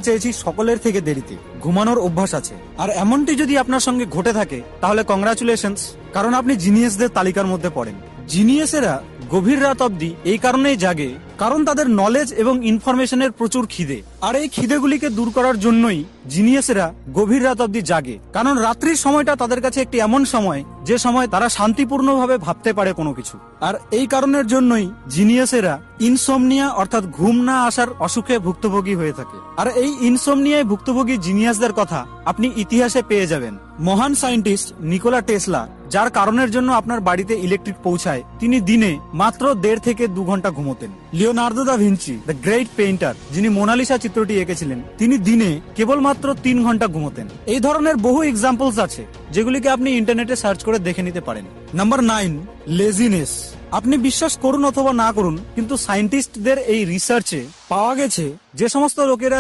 চেয়েছি সকলের থেকে দেরিতে ঘুমানোর অভ্যাস আছে, আর এমনটি যদি আপনার সঙ্গে ঘটে থাকে তাহলে কংগ্রাচুলেশনস, কারণ আপনি জিনিয়াসদের তালিকার মধ্যে পড়েন। জিনিয়াসেরা গভীর রাত অবধি এই কারণেই জাগে কারণ তাদের নলেজ এবং ইনফরমেশনের প্রচুর খিদে, আর এই খিদেগুলিকে দূর করার জন্যই জিনিয়াসেরা গভীর রাত অবধি জাগে। কারণ রাত্রির সময়টা তাদের কাছে একটি এমন সময় যে সময় তারা শান্তিপূর্ণভাবে ভাবতে পারে কোনো কিছু, আর এই কারণের জন্যই জিনিয়াসেরা ইনসোমনিয়া অর্থাৎ ঘুম না আসার অসুখে ভুক্তভোগী হয়ে থাকে। আর এই ইনসোমনিয়ায় ভুক্তভোগী জিনিয়াসদের কথা আপনি ইতিহাসে পেয়ে যাবেন। মহান সায়েন্টিস্ট নিকোলা টেসলা, যার কারণের জন্য আপনার বাড়িতে ইলেকট্রিক পৌঁছায়, তিনি দিনে মাত্র 1.5 থেকে 2 ঘন্টা ঘুমোতেন। Leonardo da Vinci, the great painter, যিনি মোনালিসা চিত্রটি এঁকেছিলেন, তিনি দিনে কেবলমাত্র 3 ঘন্টা ঘুমোতেন। এই ধরনের বহু এক্সাম্পলস আছে যেগুলিকে আপনি ইন্টারনেটে সার্চ করে দেখে নিতে পারেন। Number 9, laziness. আপনি বিশ্বাস করুন অথবা না করুন, কিন্তু সায়েন্টিস্টদের এই রিসার্চে পাওয়া গেছে যে সমস্ত লোকেরা